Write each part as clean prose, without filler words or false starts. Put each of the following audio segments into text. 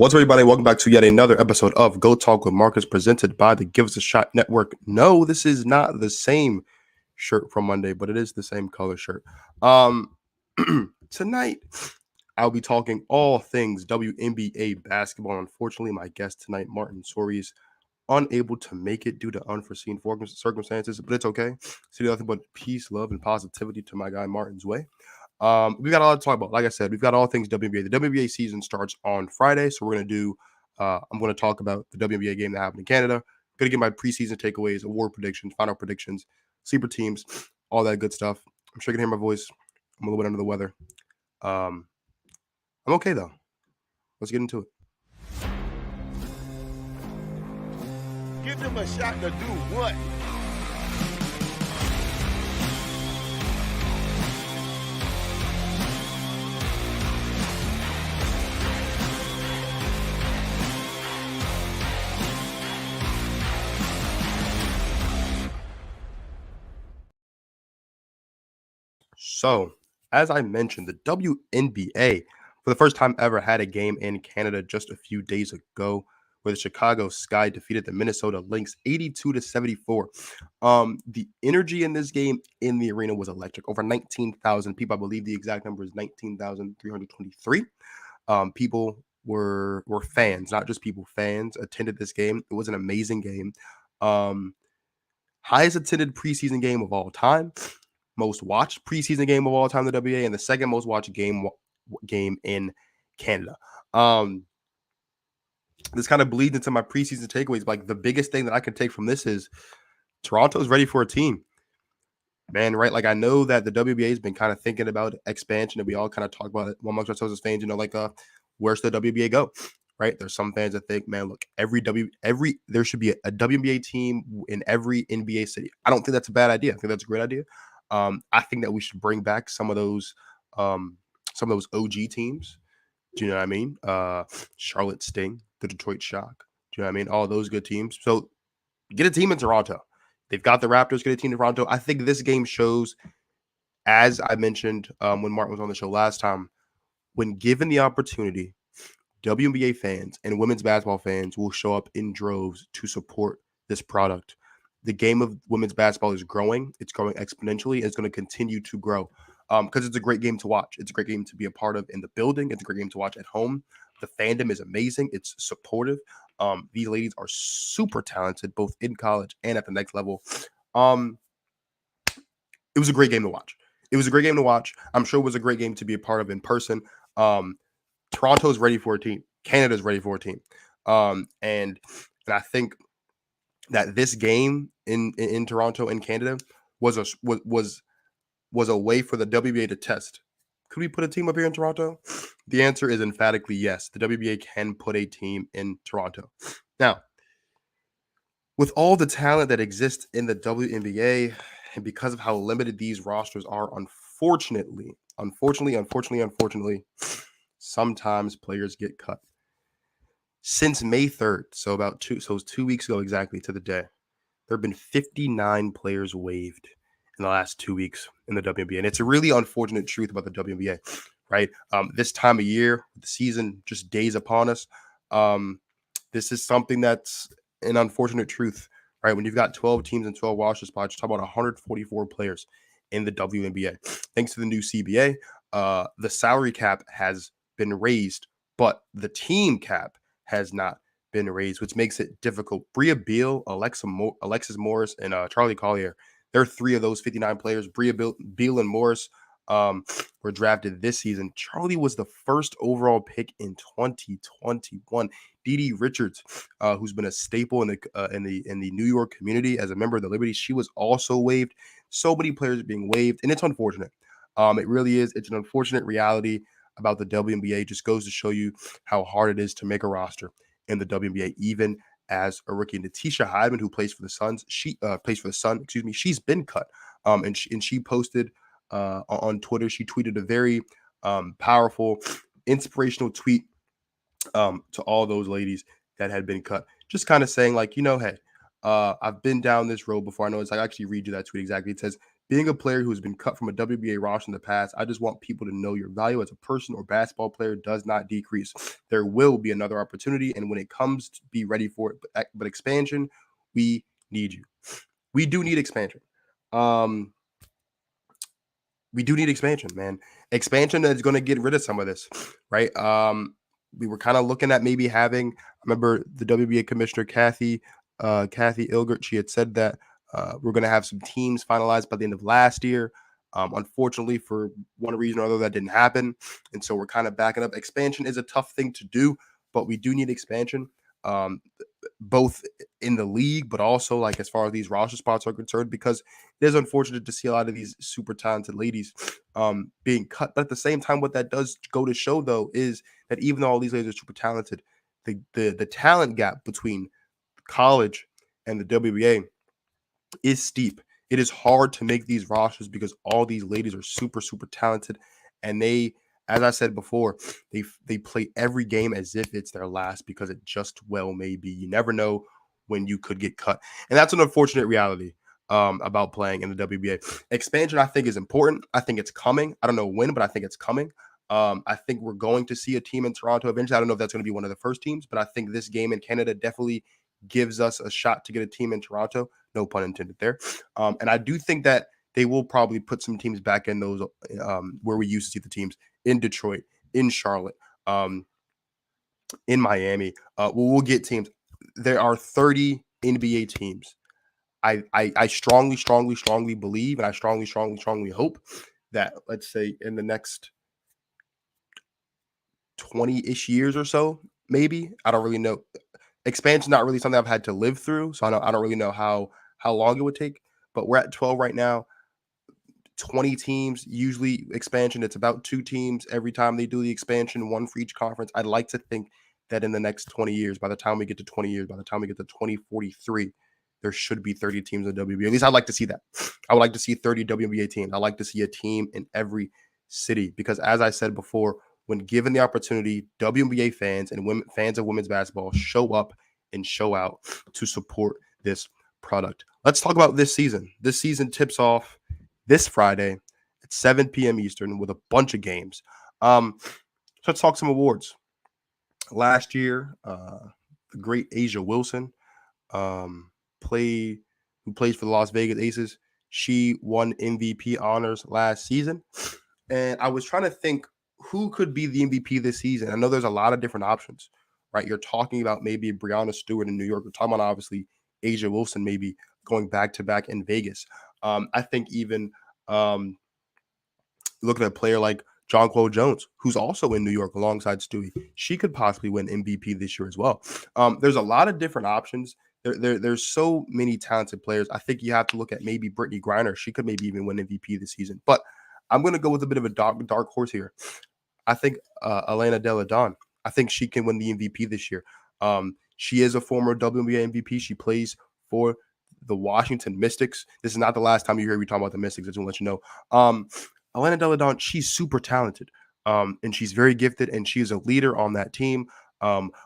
What's up, everybody? Welcome back to yet another episode of Go Talk with Marcus, presented by the Give Us a Shot Network. No, this is not the same shirt from Monday, but it is the same color shirt. Tonight, I'll be talking all things WNBA basketball. Unfortunately, my guest tonight, Martin Soaries, unable to make it due to unforeseen circumstances, but it's okay. See nothing but peace, love, and positivity to my guy Martin's way. We got a lot to talk about. Like I said, we've got all things WNBA. The WNBA season starts on Friday, so we're going to do I'm going to talk about the WNBA game that happened in Canada. Going to get my preseason takeaways, award predictions, final predictions, sleeper teams, all that good stuff. I'm sure you can hear my voice. I'm a little bit under the weather. I'm okay, though. Let's get into it. Give them a shot to do what? So, as I mentioned, the WNBA, for the first time ever, had a game in Canada just a few days ago, where the Chicago Sky defeated the Minnesota Lynx 82-74. The energy in this game in the arena was electric. Over 19,000 people. I believe the exact number is 19,323. People were fans, not just people. Fans attended this game. It was an amazing game. Highest attended preseason game of all time. Most watched preseason game of all time in the WNBA, and the second most watched game in Canada. This kind of bleeds into my preseason takeaways. Like, the biggest thing that I can take from this is Toronto's ready for a team. Man, right? Like, I know that the WNBA has been kind of thinking about expansion, and we all kind of talk about it amongst ourselves as fans, where's the WNBA go? Right? There's some fans that think, man, look, there should be a WNBA team in every NBA city. I don't think that's a bad idea. I think that's a great idea. I think that we should bring back some of those OG teams. Do you know what I mean? Charlotte Sting, the Detroit Shock. Do you know what I mean? All those good teams. So get a team in Toronto. They've got the Raptors. Get a team in Toronto. I think this game shows, as I mentioned when Martin was on the show last time, when given the opportunity, WNBA fans and women's basketball fans will show up in droves to support this product. The game of women's basketball is growing. It's growing exponentially. And it's going to continue to grow because it's a great game to watch. It's a great game to be a part of in the building. It's a great game to watch at home. The fandom is amazing. It's supportive. These ladies are super talented, both in college and at the next level. It was a great game to watch. I'm sure it was a great game to be a part of in person. Toronto's ready for a team. Canada's ready for a team. And I think that this game in Toronto and Canada was a way for the WNBA to test. Could we put a team up here in Toronto? The answer is emphatically yes. The WNBA can put a team in Toronto. Now, with all the talent that exists in the WNBA, and because of how limited these rosters are, unfortunately, sometimes players get cut. Since May 3rd, so it was 2 weeks ago exactly to the day, there have been 59 players waived in the last 2 weeks in the WNBA. And it's a really unfortunate truth about the WNBA, right? This time of year, the season just days upon us. This is something that's an unfortunate truth, right? When you've got 12 teams and 12 roster spots, you're talking about 144 players in the WNBA. Thanks to the new CBA, the salary cap has been raised, but the team cap has not been raised, which makes it difficult. Bria Beal, Alexis Morris, and Charlie Collier, they're three of those 59 players. Bria Beal and Morris were drafted this season. Charlie was the first overall pick in 2021. Dee Richards, who's been a staple in the New York community as a member of the Liberty, she was also waived. So many players being waived, and it's unfortunate. It really is. It's an unfortunate reality about the WNBA. Just goes to show you how hard it is to make a roster in the WNBA, even as a rookie. Natisha Hyman, who plays for the Suns, she's been cut. And she posted on Twitter, she tweeted a very powerful, inspirational tweet to all those ladies that had been cut. Just kind of saying, like, hey, I've been down this road before. I know it's like, I actually read you that tweet exactly. It says, being a player who's been cut from a WBA roster in the past, I just want people to know your value as a person or basketball player does not decrease. There will be another opportunity, and when it comes to be ready for it, but expansion, we need you. We do need expansion. We do need expansion, man. Expansion is going to get rid of some of this, right? We were kind of looking at maybe having. I remember the WBA commissioner Kathy Ilgert. She had said that we're going to have some teams finalized by the end of last year. Unfortunately, for one reason or other, that didn't happen, and so we're kind of backing up. Expansion is a tough thing to do, but we do need expansion. Both in the league, but also like as far as these roster spots are concerned, because it is unfortunate to see a lot of these super talented ladies being cut. But at the same time, what that does go to show, though, is that even though all these ladies are super talented, the talent gap between college and the WBA is steep. It is hard to make these rosters because all these ladies are super, super talented, and they, as I said before, they play every game as if it's their last because it just well may be. You never know when you could get cut, and that's an unfortunate reality about playing in the WBA. Expansion, I think, is important. I think it's coming. I don't know when, but I think it's coming. I think we're going to see a team in Toronto eventually. I don't know if that's going to be one of the first teams, but I think this game in Canada definitely gives us a shot to get a team in Toronto. No pun intended there. And I do think that they will probably put some teams back in those where we used to see the teams in Detroit, in Charlotte, in Miami. We'll get teams. There are 30 NBA teams. I strongly, strongly, strongly believe, and I strongly, strongly, strongly hope that, let's say, in the next 20-ish years or so, maybe. I don't really know. Expansion's not really something I've had to live through, so I don't really know how long it would take. But we're at 12 right now. 20 teams, usually expansion. It's about 2 teams every time they do the expansion, 1 for each conference. I'd like to think that in the next 20 years, by the time we get to 20 years, by the time we get to 2043, there should be 30 teams in WNBA. At least I'd like to see that. I would like to see 30 WNBA teams. I'd like to see a team in every city because, as I said before, when given the opportunity, WNBA fans and fans of women's basketball show up and show out to support this product. Let's talk about this season. This season tips off this Friday at 7 p.m. Eastern with a bunch of games. So let's talk some awards. Last year, the great Asia Wilson, who plays for the Las Vegas Aces, she won MVP honors last season. And I was trying to think who could be the MVP this season. I know there's a lot of different options, right? You're talking about maybe Breanna Stewart in New York. We're talking about obviously Asia Wilson maybe going back to back in Vegas. I think even looking at a player like Jonquel Jones, who's also in New York alongside Stewie, she could possibly win MVP this year as well. There's a lot of different options. There's so many talented players. I think you have to look at maybe Brittany Griner. She could maybe even win MVP this season. But I'm going to go with a bit of a dark horse here. I think Elena Delle Donne. I think she can win the MVP this year. She is a former WNBA MVP. She plays for the Washington Mystics. This is not the last time you hear me talk about the Mystics. I just want to let you know. Elena Delle Donne, she's super talented, and she's very gifted, and she's a leader on that team.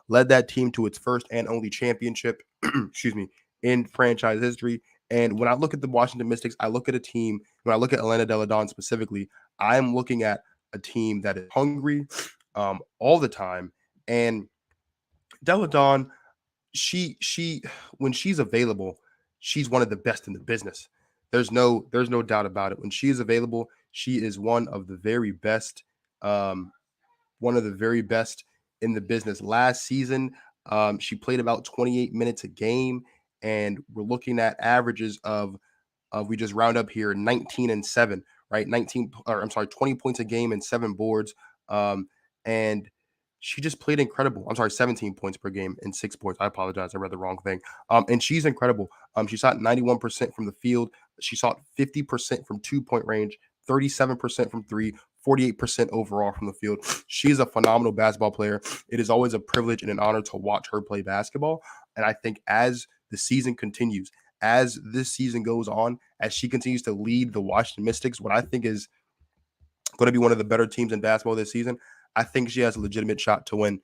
Led that team to its first and only championship, excuse me, in franchise history. And when I look at the Washington Mystics, I look at a team, when I look at Elena Delle Donne specifically, I'm looking at a team that is hungry all the time. And Delle Donne, she when she's available, she's one of the best in the business. There's no doubt about it. When she is available, she is one of the very best in the business. Last season, she played about 28 minutes a game, and we're looking at averages of we just round up here 19 and 7, right? 20 points a game and 7 boards. And she just played incredible. 17 points per game and 6 boards. I apologize. I read the wrong thing. And she's incredible. She shot 91% from the field. She shot 50% from 2-point range, 37% from 3, 48% overall from the field. She's a phenomenal basketball player. It is always a privilege and an honor to watch her play basketball. And I think as the season continues, as this season goes on, as she continues to lead the Washington Mystics, what I think is going to be one of the better teams in basketball this season, I think she has a legitimate shot to win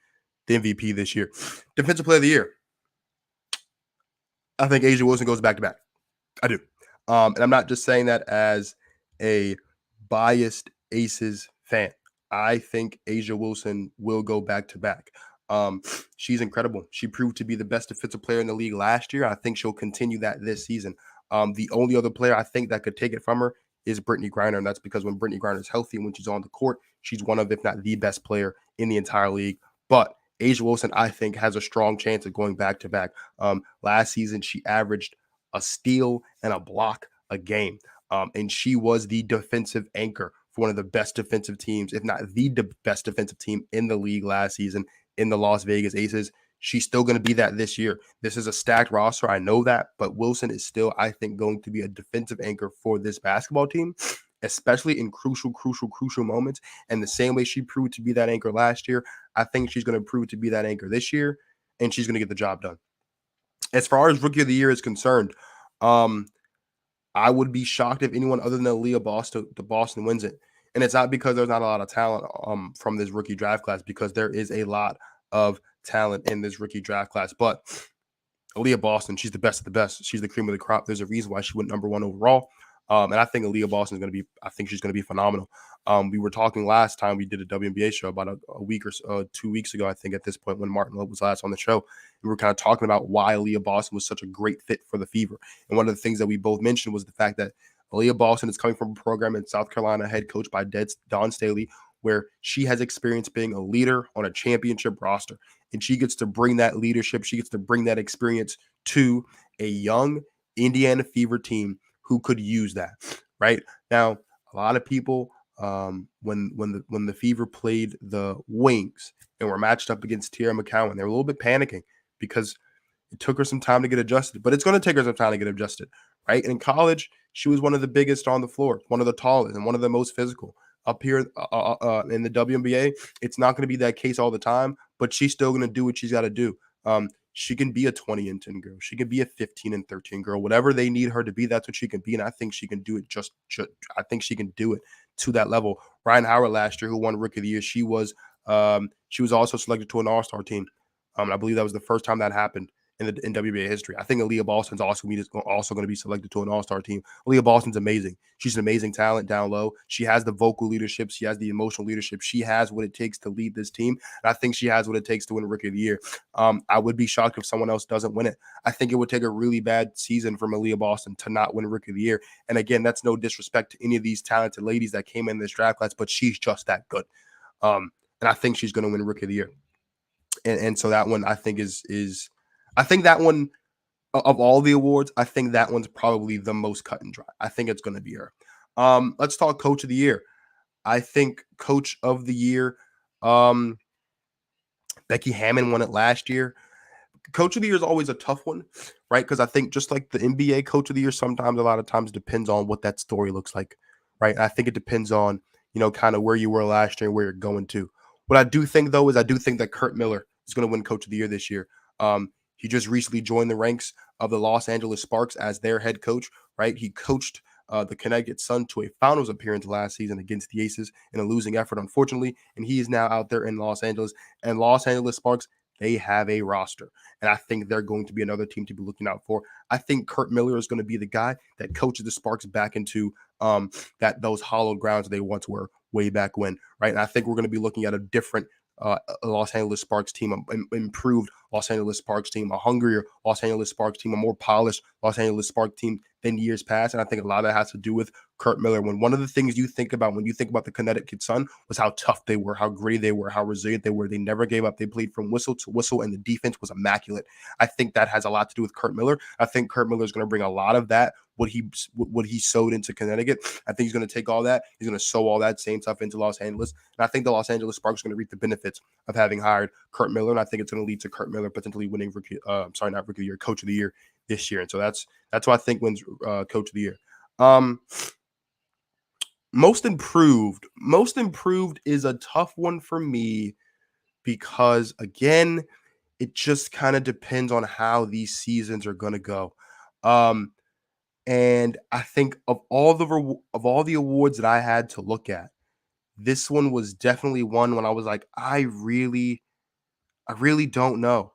the MVP this year. Defensive Player of the Year, I think Asia Wilson goes back to back. I do. And I'm not just saying that as a biased Aces fan. I think Asia Wilson will go back to back. She's incredible. She proved to be the best defensive player in the league last year. I think she'll continue that this season. The only other player I think that could take it from her is Brittany Griner, and that's because when Brittany Griner is healthy and when she's on the court, she's one of, if not the best player in the entire league. But Asia Wilson, I think, has a strong chance of going back to back. Last season, she averaged a steal and a block a game. And she was the defensive anchor for one of the best defensive teams, if not the best defensive team in the league last season in the Las Vegas Aces. She's still going to be that this year. This is a stacked roster. I know that, but Wilson is still, I think, going to be a defensive anchor for this basketball team, especially in crucial moments. And the same way she proved to be that anchor last year, I think she's going to prove to be that anchor this year, and she's going to get the job done. As far as Rookie of the Year is concerned, I would be shocked if anyone other than Aaliyah Boston wins it. And it's not because there's not a lot of talent from this rookie draft class, because there is a lot of talent in this rookie draft class. But Aaliyah Boston, she's the best of the best. She's the cream of the crop. There's a reason why she went number one overall. And I think Aaliyah Boston is going to be, I think she's going to be phenomenal. We were talking last time we did a WNBA show about a week or so, 2 weeks ago, I think, at this point, when Martin Love was last on the show. We were kind of talking about why Aaliyah Boston was such a great fit for the Fever. And one of the things that we both mentioned was the fact that Aaliyah Boston is coming from a program in South Carolina, head coached by Dawn Staley, where she has experience being a leader on a championship roster. And she gets to bring that leadership, she gets to bring that experience to a young Indiana Fever team who could use that. Right now, a lot of people, when the Fever played the Wings and were matched up against Tierra McCowan, they were a little bit panicking because it took her some time to get adjusted. But it's going to take her some time to get adjusted, right? And in college, she was one of the biggest on the floor, one of the tallest, and one of the most physical. Up here in the WNBA, it's not going to be that case all the time, but she's still going to do what she's got to do. She can be a 20 and 10 girl. She can be a 15 and 13 girl. Whatever they need her to be, that's what she can be. And I think she can do it I think she can do it to that level. Ryan Howard last year, who won Rookie of the Year, she was also selected to an All-Star team. I believe that was the first time that happened in WNBA history. I think Aaliyah Boston's also going to be selected to an All-Star team. Aaliyah Boston's amazing. She's an amazing talent down low. She has the vocal leadership. She has the emotional leadership. She has what it takes to lead this team. And I think she has what it takes to win Rookie of the Year. I would be shocked if someone else doesn't win it. I think it would take a really bad season from Aaliyah Boston to not win Rookie of the Year. And again, that's no disrespect to any of these talented ladies that came in this draft class, but she's just that good. And I think she's going to win Rookie of the Year. And so that one I think I think that one of all the awards, I think that one's probably the most cut and dry. I think it's going to be her. Let's talk Coach of the Year. I think Coach of the Year, Becky Hammon won it last year. Coach of the Year is always a tough one, right? Because I think just like the NBA Coach of the Year, sometimes a lot of times depends on what that story looks like, right? And I think it depends on, kind of where you were last year and where you're going to. What I do think, though, is I do think that Kurt Miller is going to win Coach of the Year this year. He just recently joined the ranks of the Los Angeles Sparks as their head coach, right? He coached the Connecticut Sun to a finals appearance last season against the Aces in a losing effort, unfortunately. And he is now out there in Los Angeles. And Los Angeles Sparks, they have a roster. And I think they're going to be another team to be looking out for. I think Kurt Miller is going to be the guy that coaches the Sparks back into those hollowed grounds they once were way back when, right? And I think we're going to be looking at a different Los Angeles Sparks team, an improved Los Angeles Sparks team, a hungrier Los Angeles Sparks team, a more polished Los Angeles Sparks team than years past. And I think a lot of that has to do with Kurt Miller. When one of the things you think about when you think about the Connecticut Sun was how tough they were, how gritty they were, how resilient they were. They never gave up. They played from whistle to whistle, and the defense was immaculate. I think that has a lot to do with Kurt Miller. I think Kurt Miller is going to bring a lot of that, what he sowed into Connecticut. I think he's going to take all that. He's going to sow all that same stuff into Los Angeles. And I think the Los Angeles Sparks are going to reap the benefits of having hired Kurt Miller. And I think it's going to lead to Kurt Miller potentially winning Coach of the Year this year. And so that's who I think wins Coach of the Year. Most improved is a tough one for me because, again, it just kind of depends on how these seasons are going to go. And I think of all the awards that I had to look at, this one was definitely one when I was like, I really don't know.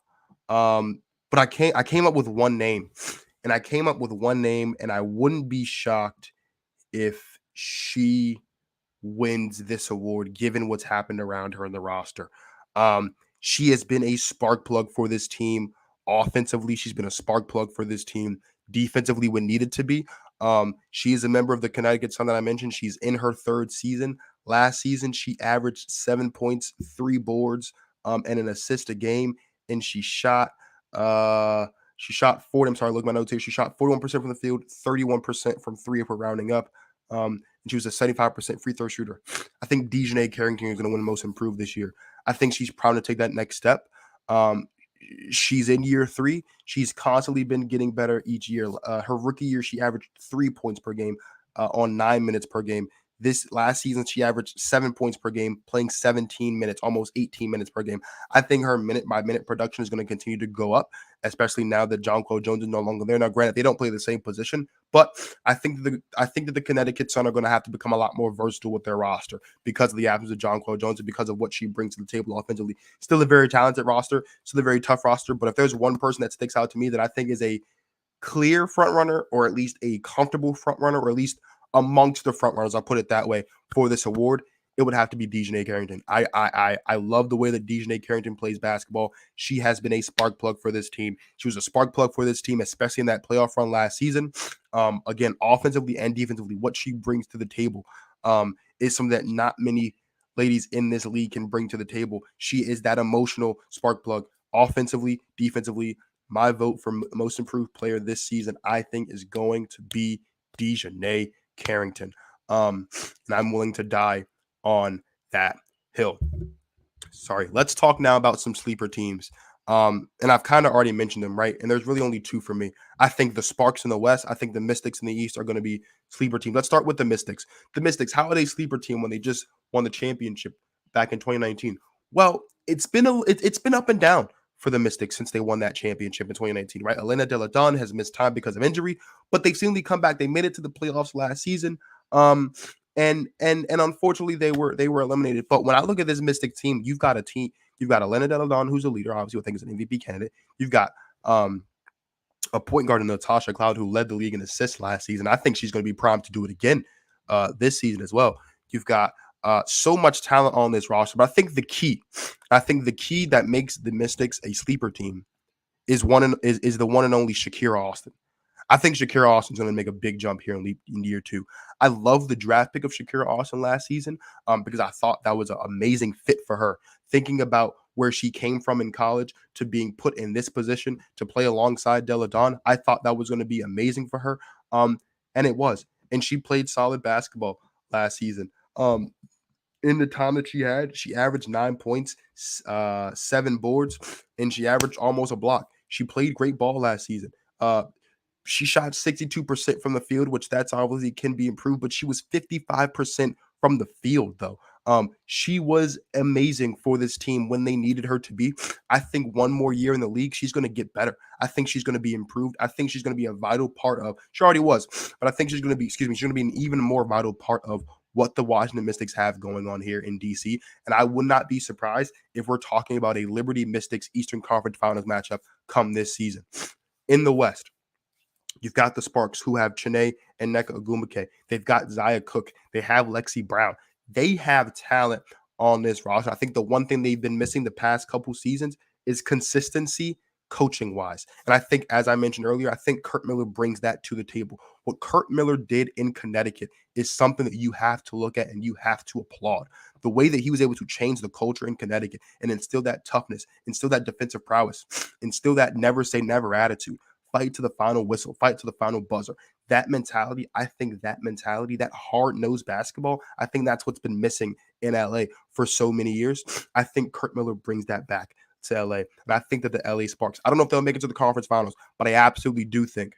But I came up with one name, And I came up with one name, and I wouldn't be shocked if she wins this award given what's happened around her in the roster. She has been a spark plug for this team. Offensively, she's been a spark plug for this team. Defensively, when needed to be. She is a member of the Connecticut Sun that I mentioned. She's in her third season. Last season, she averaged 7 points, 3 boards, and an assist a game. And she shot 40. I'm sorry, look at my notes here. She shot 41% from the field, 31% from three if we're rounding up. And she was a 75% free throw shooter. I think G.O.A.T Carrington is going to win Most Improved this year. I think she's proud to take that next step. She's in year 3. She's constantly been getting better each year. Her rookie year, she averaged 3 points per game on 9 minutes per game. This last season, she averaged 7 points per game, playing 17 minutes, almost 18 minutes per game. I think her minute-by-minute production is going to continue to go up, especially now that Jonquel Jones is no longer there. Now, granted, they don't play the same position, but I think that the Connecticut Sun are going to have to become a lot more versatile with their roster because of the absence of Jonquel Jones and because of what she brings to the table offensively. Still a very talented roster, still a very tough roster, but if there's one person that sticks out to me that I think is a clear front runner, or at least a comfortable front runner, or at least amongst the front runners, I'll put it that way, for this award, it would have to be G.O.A.T Carrington. I love the way that G.O.A.T Carrington plays basketball. She has been a spark plug for this team. She was a spark plug for this team, especially in that playoff run last season. Again, offensively and defensively, what she brings to the table is something that not many ladies in this league can bring to the table. She is that emotional spark plug, offensively, defensively. My vote for Most Improved Player this season, I think, is going to be G.O.A.T Carrington. And I'm willing to die on that hill. Sorry. Let's talk now about some sleeper teams. And I've kind of already mentioned them, right? And there's really only 2 for me. I think the Sparks in the West, I think the Mystics in the East are going to be sleeper teams. Let's start with the Mystics. The Mystics, how are they sleeper team when they just won the championship back in 2019? Well, it's been up and down for the Mystics since they won that championship in 2019, right? Elena Delle Donne has missed time because of injury, but they've seemingly come back. They made it to the playoffs last season. And unfortunately they were eliminated. But when I look at this Mystic team, you've got Elena Delle Donne, who's a leader, obviously I think is an MVP candidate. You've got a point guard in Natasha Cloud, who led the league in assists last season. I think she's going to be primed to do it again this season as well. You've got so much talent on this roster. But I think the key that makes the Mystics a sleeper team is the one and only Shakira Austin. I think Shakira Austin's going to make a big jump here in year 2. I love the draft pick of Shakira Austin last season because I thought that was an amazing fit for her. Thinking about where she came from in college to being put in this position to play alongside Delle Donne, I thought that was going to be amazing for her. And it was. And she played solid basketball last season. In the time that she had, she averaged 9 points, 7 boards, and she averaged almost a block. She played great ball last season. She shot 62% from the field, which that's obviously can be improved, but she was 55% from the field, though. She was amazing for this team when they needed her to be. I think one more year in the league, she's going to get better. I think she's going to be improved. I think she's going to be a vital part of, she already was, but I think she's going to be an even more vital part of what the Washington Mystics have going on here in DC. And I would not be surprised if we're talking about a Liberty Mystics Eastern Conference Finals matchup come this season. In the West, you've got the Sparks, who have Chiney and Nneka Ogwumike. They've got Zia Cook. They have Lexi Brown. They have talent on this roster. I think the one thing they've been missing the past couple seasons is consistency coaching-wise. And I think, as I mentioned earlier, I think Curt Miller brings that to the table. What Curt Miller did in Connecticut is something that you have to look at and you have to applaud. The way that he was able to change the culture in Connecticut and instill that toughness, instill that defensive prowess, instill that never say never attitude. Fight to the final whistle, fight to the final buzzer. That mentality, that hard-nosed basketball, I think that's what's been missing in LA for so many years. I think Curt Miller brings that back to LA. And I think that the LA Sparks, I don't know if they'll make it to the conference finals, but I absolutely do think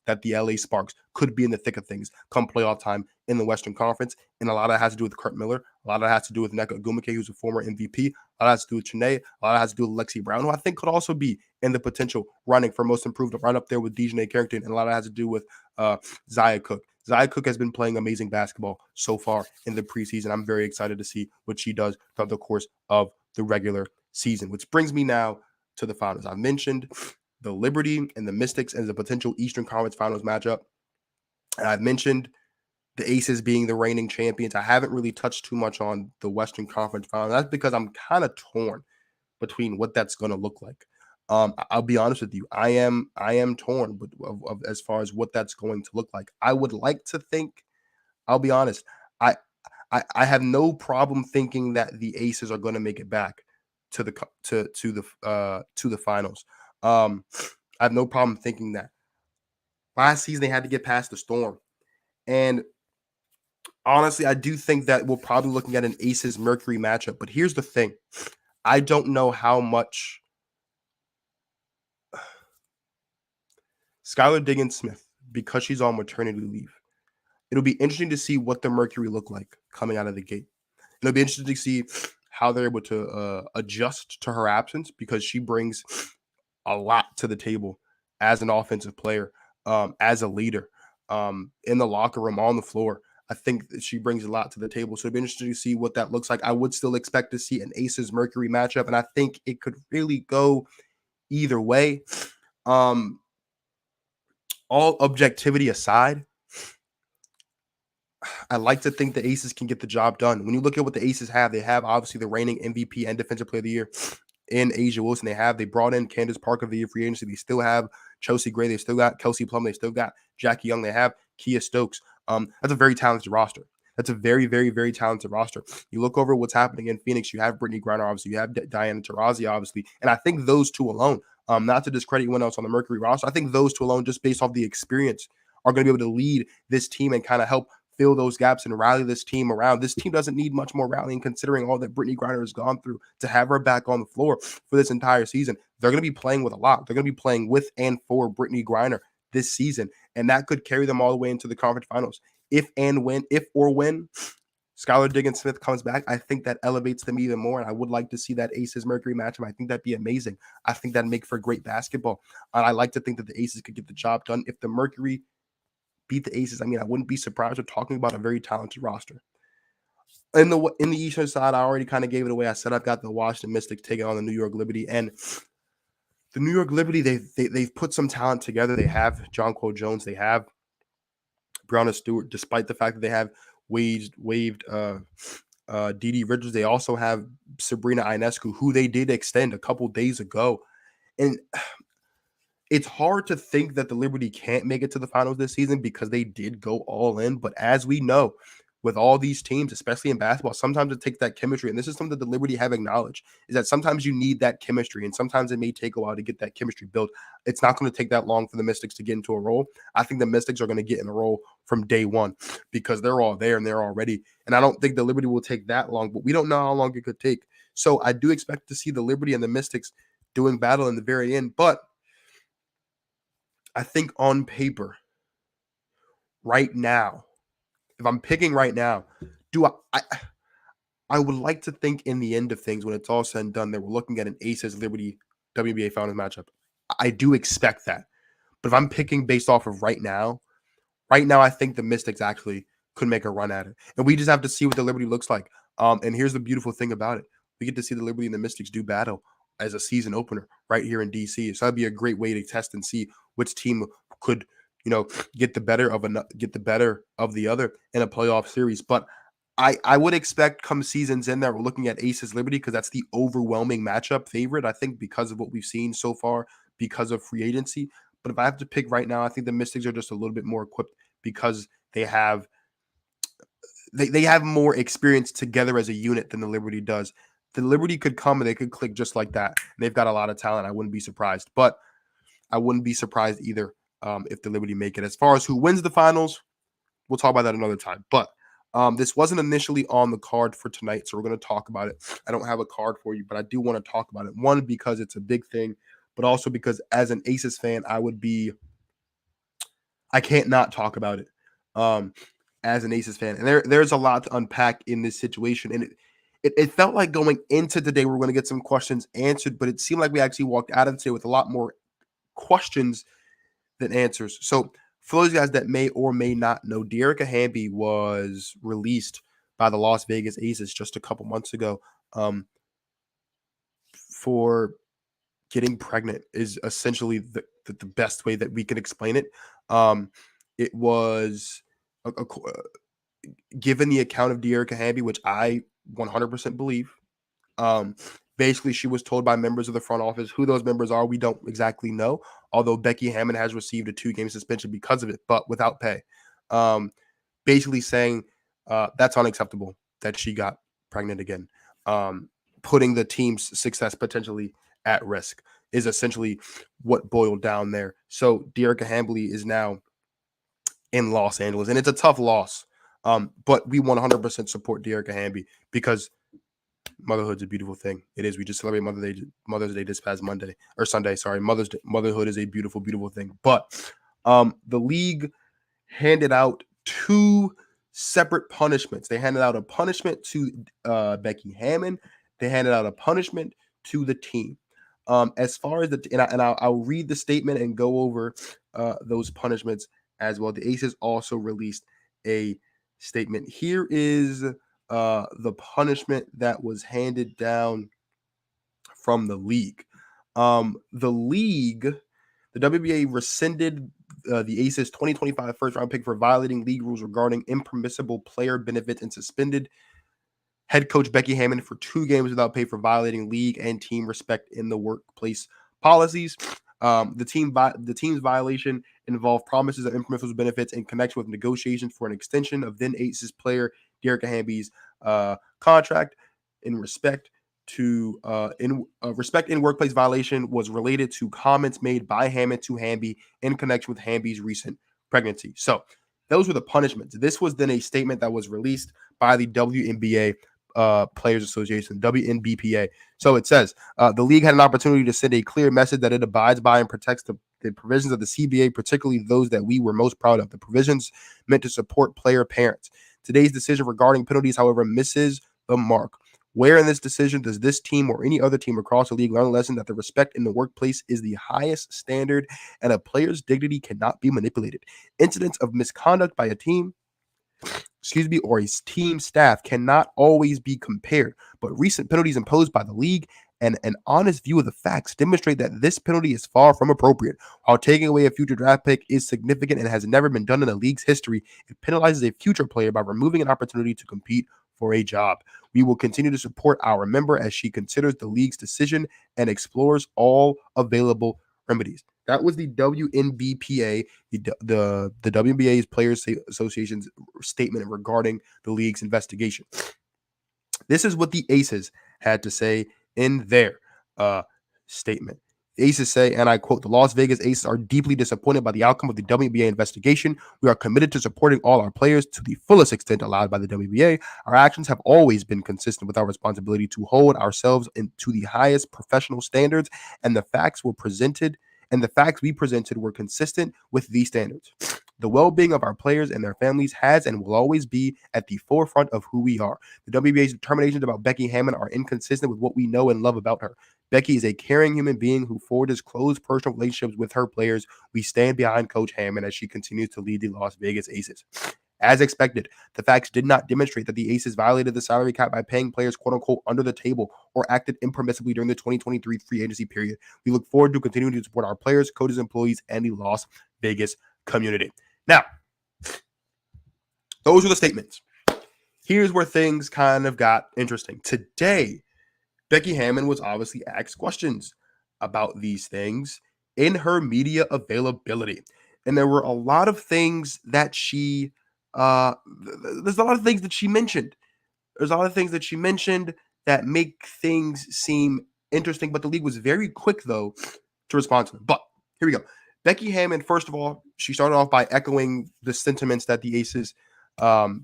that the LA Sparks could be in the thick of things come playoff time in the Western Conference. And a lot of that has to do with Curt Miller. A lot of that has to do with Nneka Ogwumike, who's a former MVP. A lot has to do with Chiney. A lot has to do with Lexi Brown, who I think could also be in the potential running for Most Improved, right up there with G.O.A.T Carrington. And a lot of that has to do with Zia Cook. Zia Cook has been playing amazing basketball so far in the preseason. I'm very excited to see what she does throughout the course of the regular season, which brings me now to the finals. I've mentioned the Liberty and the Mystics as a potential Eastern Conference Finals matchup. And I've mentioned the Aces being the reigning champions. I haven't really touched too much on the Western Conference Finals. That's because I'm kind of torn between what that's going to look like. I'll be honest with you. I am torn, but as far as what that's going to look like, I would like to think. I'll be honest. I I have no problem thinking that the Aces are going to make it back to the to the finals. I have no problem thinking that. Last season they had to get past the Storm, and honestly, I do think that we're probably looking at an Aces Mercury matchup. But here's the thing: I don't know how much Skylar Diggins Smith, because she's on maternity leave. It'll be interesting to see what the Mercury look like coming out of the gate. It'll be interesting to see how they're able to adjust to her absence, because she brings a lot to the table as an offensive player, as a leader, in the locker room, on the floor. I think that she brings a lot to the table. So it'll be interesting to see what that looks like. I would still expect to see an Aces Mercury matchup, and I think it could really go either way. All objectivity aside, I like to think the Aces can get the job done. When you look at what the Aces have, they have obviously the reigning MVP and Defensive Player of the Year in Asia Wilson. They brought in Candace Parker via free agency. They still have Chelsea Gray. They still got Kelsey Plum. They still got Jackie Young. They have Kia Stokes. That's a very talented roster. That's a very, very, very talented roster. You look over what's happening in Phoenix. You have Brittany Griner, obviously. You have Diana Taurasi, obviously. And I think those two alone, not to discredit anyone else on the Mercury roster, I think those two alone, just based off the experience, are going to be able to lead this team and kind of help fill those gaps and rally this team around. This team doesn't need much more rallying, considering all that Brittany Griner has gone through. To have her back on the floor for this entire season, they're going to be playing with a lot. They're going to be playing with and for Brittany Griner this season, and that could carry them all the way into the conference finals. If or when Skylar Diggins Smith comes back, I think that elevates them even more, and I would like to see that Aces Mercury matchup. I think that'd be amazing. I think that'd make for great basketball, and I like to think that the Aces could get the job done. If the Mercury beat the Aces, I mean, I wouldn't be surprised. We're talking about a very talented roster. In the Eastern side, I already kind of gave it away. I said I've got the Washington Mystics taking on the New York Liberty, and the New York Liberty, they've put some talent together. They have Jonquel Jones, they have Breonna Stewart, despite the fact that they have waived Dee Richards. They also have Sabrina Ionescu, who they did extend a couple days ago, and it's hard to think that the Liberty can't make it to the finals this season because they did go all in. But as we know, with all these teams, especially in basketball, sometimes it takes that chemistry. And this is something that the Liberty have acknowledged, is that sometimes you need that chemistry. And sometimes it may take a while to get that chemistry built. It's not going to take that long for the Mystics to get into a role. I think the Mystics are going to get in a role from day one because they're all there and they're all ready. And I don't think the Liberty will take that long, but we don't know how long it could take. So I do expect to see the Liberty and the Mystics doing battle in the very end. But I think on paper, right now, if I'm picking right now, I would like to think in the end of things, when it's all said and done, that we're looking at an Aces Liberty WNBA Finals matchup. I do expect that. But if I'm picking based off of right now, I think the Mystics actually could make a run at it. And we just have to see what the Liberty looks like. And here's the beautiful thing about it. We get to see the Liberty and the Mystics do battle as a season opener right here in DC. So that'd be a great way to test and see which team could, get the better of the other in a playoff series. But I would expect come seasons in that we're looking at Aces Liberty, because that's the overwhelming matchup favorite, I think, because of what we've seen so far, because of free agency. But if I have to pick right now, I think the Mystics are just a little bit more equipped because they have more experience together as a unit than the Liberty does. The Liberty could come and they could click just like that. And they've got a lot of talent. I wouldn't be surprised. But I wouldn't be surprised either if the Liberty make it. As far as who wins the finals, we'll talk about that another time. But this wasn't initially on the card for tonight, so we're going to talk about it. I don't have a card for you, but I do want to talk about it. One, because it's a big thing, but also because as an Aces fan, I can't not talk about it as an Aces fan. And there's a lot to unpack in this situation. And it felt like going into today, we were going to get some questions answered, but it seemed like we actually walked out of today with a lot more questions than answers. So for those guys that may or may not know, Dearica Hamby was released by the Las Vegas Aces just a couple months ago for getting pregnant is essentially the best way that we can explain it. It was given the account of De'Erica Hamby, which I 100% believe. Um, Basically, she was told by members of the front office. Who those members are, we don't exactly know. Although Becky Hammon has received a 2-game suspension because of it, but without pay. Basically saying that's unacceptable that she got pregnant again. Putting the team's success potentially at risk is essentially what boiled down there. So De'Erica Hamby is now in Los Angeles, and it's a tough loss. But we 100% support De'Erica Hamby because motherhood's a beautiful thing. It is. We just celebrate Mother's Day this past Monday or Sunday. Sorry, motherhood is a beautiful, beautiful thing. But the league handed out 2 separate punishments. They handed out a punishment to Becky Hammon. They handed out a punishment to the team. As far as I'll read the statement and go over those punishments as well. The Aces also released a statement. Here is the punishment that was handed down from the league. The WNBA rescinded the Aces 2025 first-round pick for violating league rules regarding impermissible player benefits and suspended head coach Becky Hammon for 2 games without pay for violating league and team respect in the workplace policies. The team's violation involved promises of impermissible benefits in connection with negotiations for an extension of then Aces player De'Erica Hamby's contract. In respect in workplace violation was related to comments made by Hammon to Hamby in connection with Hamby's recent pregnancy. So those were the punishments. This was then a statement that was released by the WNBA Players Association, WNBPA. So it says the league had an opportunity to send a clear message that it abides by and protects the provisions of the CBA, particularly those that we were most proud of. The provisions meant to support player parents. Today's decision regarding penalties, however, misses the mark. Where in this decision does this team or any other team across the league learn a lesson that the respect in the workplace is the highest standard and a player's dignity cannot be manipulated? Incidents of misconduct by a team or a team staff cannot always be compared, but recent penalties imposed by the league and an honest view of the facts demonstrate that this penalty is far from appropriate. While taking away a future draft pick is significant and has never been done in the league's history, it penalizes a future player by removing an opportunity to compete for a job. We will continue to support our member as she considers the league's decision and explores all available remedies. That was the WNBPA, the WNBA's Players Association's statement regarding the league's investigation. This is what the Aces had to say in their statement. The Aces say, and I quote, "The Las Vegas Aces are deeply disappointed by the outcome of the WNBA investigation. We are committed to supporting all our players to the fullest extent allowed by the WNBA. Our actions have always been consistent with our responsibility to hold ourselves to the highest professional standards, and the facts we presented were consistent with these standards. The well-being of our players and their families has and will always be at the forefront of who we are. The WNBA's determinations about Becky Hammon are inconsistent with what we know and love about her. Becky is a caring human being who forges close personal relationships with her players. We stand behind Coach Hammon as she continues to lead the Las Vegas Aces." As expected, the facts did not demonstrate that the Aces violated the salary cap by paying players quote-unquote under the table or acted impermissibly during the 2023 free agency period. We look forward to continuing to support our players, coaches, employees, and the Las Vegas community. Now, those are the statements. Here's where things kind of got interesting. Today, Becky Hammon was obviously asked questions about these things in her media availability. And there were a lot of things that she there's a lot of things that she mentioned. There's a lot of things that she mentioned that make things seem interesting, but the league was very quick, though, to respond to them. But here we go. Becky Hammon, first of all, she started off by echoing the sentiments that the Aces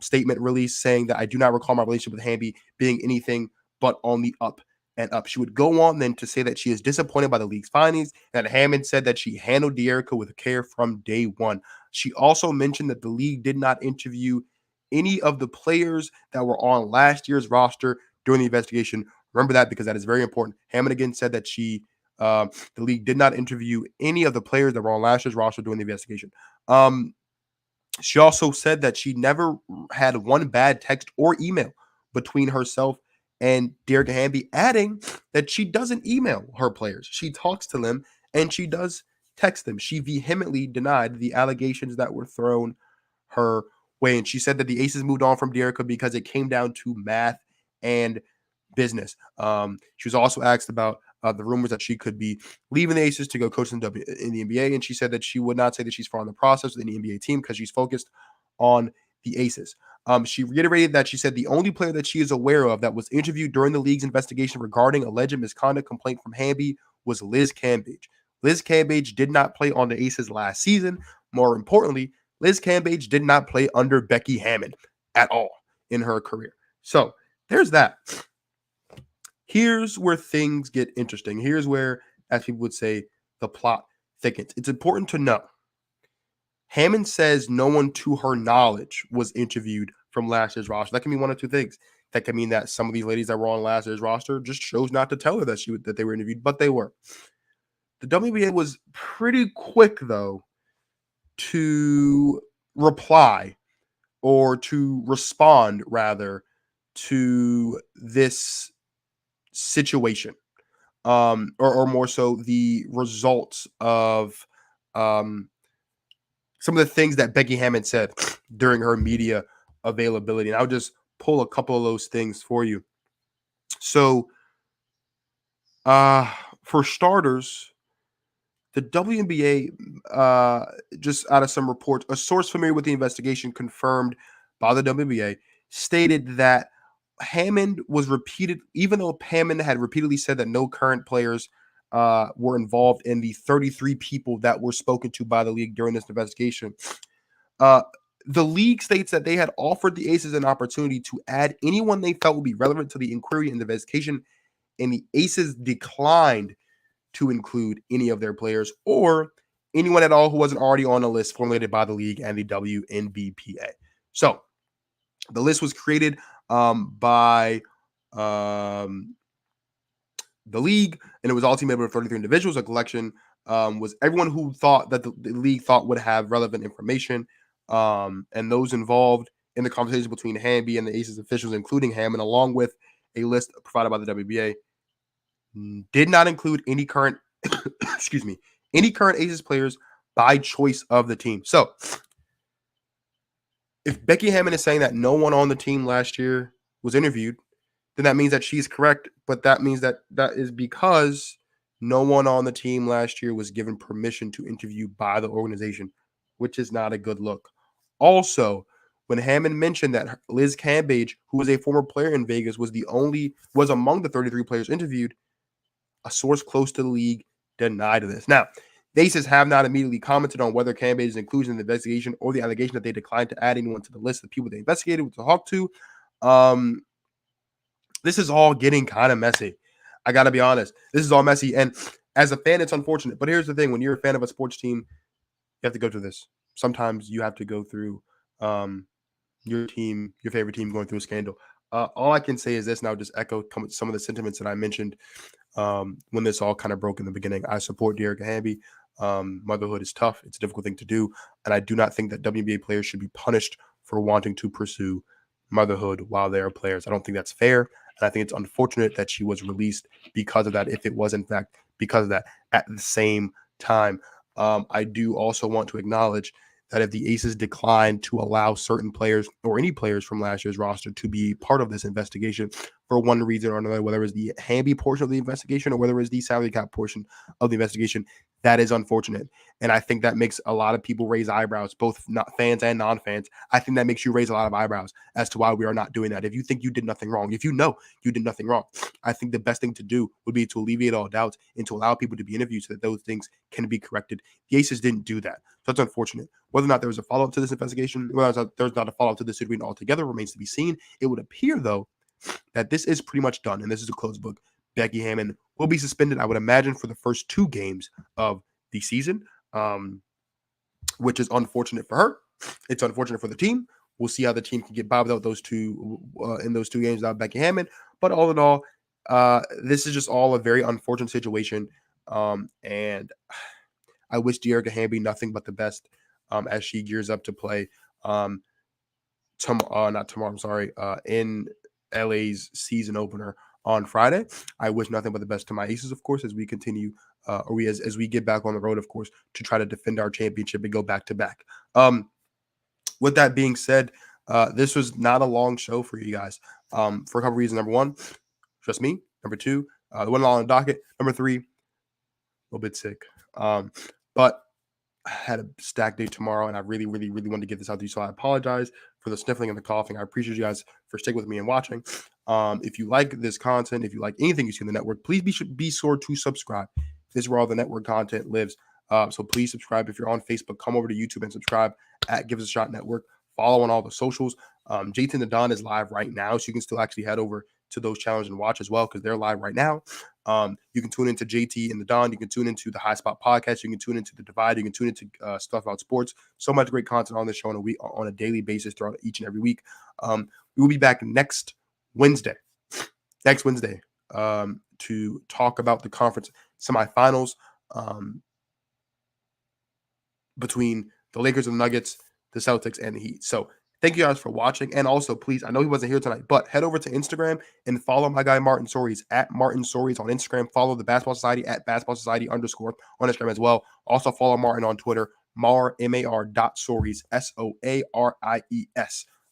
statement released, saying that I do not recall my relationship with Hamby being anything but on the up and up. She would go on then to say that she is disappointed by the league's findings, and Hammond said that she handled De'Erica with care from day one. She also mentioned that the league did not interview any of the players that were on last year's roster during the investigation. Remember that because that is very important. Hammond again said that the league did not interview any of the players that were on last year's roster during the investigation. She also said that she never had one bad text or email between herself And Dearica Hamby adding that she doesn't email her players. She talks to them and she does text them. She vehemently denied the allegations that were thrown her way. And she said that the Aces moved on from Dearica because it came down to math and business. She was also asked about the rumors that she could be leaving the Aces to go coach in the NBA. And she said that she would not say that she's far in the process with the NBA team because she's focused on the Aces. She reiterated that she said the only player that she is aware of that was interviewed during the league's investigation regarding alleged misconduct complaint from Hamby was Liz Cambage. Liz Cambage did not play on the Aces last season. More importantly, Liz Cambage did not play under Becky Hammon at all in her career. So there's that. Here's where things get interesting. Here's where, as people would say, the plot thickens. It's important to know Hammond says no one to her knowledge was interviewed from last year's roster. That can mean one of two things. That can mean that some of these ladies that were on last year's roster just chose not to tell her that they were interviewed, but they were. The WNBA was pretty quick, though, to reply or to respond, rather, to this situation, or more so the results of some of the things that Becky Hammond said during her media availability. And I'll just pull a couple of those things for you. So, for starters, the WNBA, just out of some reports, a source familiar with the investigation confirmed by the WNBA stated that Hammond was even though Hammond had repeatedly said that no current players were involved in the 33 people that were spoken to by the league during this investigation. The league states that they had offered the Aces an opportunity to add anyone they felt would be relevant to the inquiry and the investigation, and the Aces declined to include any of their players or anyone at all who wasn't already on a list formulated by the league and the WNBPA. So the list was created by the league, and it was all team made of 33 individuals. A collection was everyone who thought that the league thought would have relevant information, and those involved in the conversation between Hamby and the Aces officials, including Hammond, along with a list provided by the WBA, did not include any current, any current Aces players by choice of the team. So, if Becky Hammond is saying that no one on the team last year was interviewed, then that means that she's correct. But that means that is because no one on the team last year was given permission to interview by the organization, which is not a good look. Also, when Hammond mentioned that Liz Cambage, who was a former player in Vegas, was among the 33 players interviewed, a source close to the league denied this. Now, the Aces have not immediately commented on whether Cambage's inclusion in the investigation or the allegation that they declined to add anyone to the list of people they investigated with the Hawk to. This is all getting kind of messy. I got to be honest. This is all messy. And as a fan, it's unfortunate. But here's the thing. When you're a fan of a sports team, you have to go through this. Sometimes you have to go through your favorite team going through a scandal. All I can say is this, and I'll just echo some of the sentiments that I mentioned when this all kind of broke in the beginning. I support Dearica Hamby. Motherhood is tough. It's a difficult thing to do. And I do not think that WNBA players should be punished for wanting to pursue motherhood while they are players. I don't think that's fair. And I think it's unfortunate that she was released because of that, if it was in fact because of that. At the same time, I do also want to acknowledge that if the Aces decline to allow certain players or any players from last year's roster to be part of this investigation for one reason or another, whether it's the Hamby portion of the investigation or whether it's the salary cap portion of the investigation, that is unfortunate. And I think that makes a lot of people raise eyebrows, both not fans and non-fans. I think that makes you raise a lot of eyebrows as to why we are not doing that. If you think you did nothing wrong, if you know you did nothing wrong, I think the best thing to do would be to alleviate all doubts and to allow people to be interviewed so that those things can be corrected. The Aces didn't do that. So that's unfortunate. Whether or not there was a follow-up to this investigation, whether there's not a follow-up to this interview altogether remains to be seen. It would appear, though, that this is pretty much done, and this is a closed book. Becky Hammond will be suspended, I would imagine, for the first 2 games of the season, which is unfortunate for her. It's unfortunate for the team. We'll see how the team can get by without those two in those 2 games without Becky Hammond. But all in all, this is just all a very unfortunate situation, and I wish Dearica Hamby nothing but the best as she gears up to play not tomorrow, I'm sorry, in LA's season opener on Friday. I wish nothing but the best to my Aces, of course, as we continue, as we get back on the road, of course, to try to defend our championship and go back to back. With that being said, this was not a long show for you guys for a couple reasons. Number one, just me. Number two, the one on the docket. Number three, a little bit sick. But I had a stack day tomorrow, and I really, really, really wanted to get this out to you. So I apologize for the sniffling and the coughing. I appreciate you guys for sticking with me and watching. If you like this content, if you like anything you see on the network, please be sure to subscribe. This is where all the network content lives. So please subscribe. If you're on Facebook, come over to YouTube and subscribe at Give Us a Shot Network. Follow on all the socials. J.T. and the Don is live right now, so you can still actually head over to those challenges and watch as well because they're live right now. You can tune into JT and the Don. You can tune into the High Spot podcast. You can tune into the Divide. You can tune into stuff about sports. So much great content on this show on a daily basis throughout each and every week. We will be back next Wednesday, to talk about the conference semifinals between the Lakers and the Nuggets, the Celtics, and the Heat. So thank you guys for watching. And also, please, I know he wasn't here tonight, but head over to Instagram and follow my guy Martin Soaries at Martin Soaries on Instagram. Follow the Basketball Society at Basketball Society _ on Instagram as well. Also follow Martin on Twitter, mar.soaries, SOARIES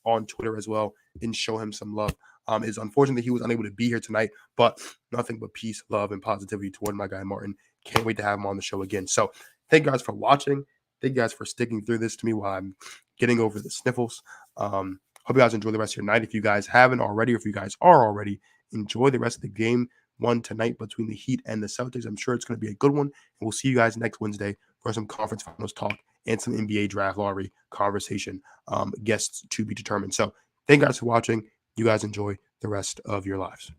on Twitter as well, and show him some love. It's unfortunate that he was unable to be here tonight, but nothing but peace, love, and positivity toward my guy Martin. Can't wait to have him on the show again. So thank you guys for watching. Thank you guys for sticking through this to me while I'm getting over the sniffles. Hope you guys enjoy the rest of your night. If you guys haven't already, or if you guys are already, enjoy the rest of the game one tonight between the Heat and the Celtics. I'm sure it's going to be a good one. And we'll see you guys next Wednesday for some conference finals talk and some NBA draft lottery conversation. Guests to be determined. So thank you guys for watching. You guys enjoy the rest of your lives.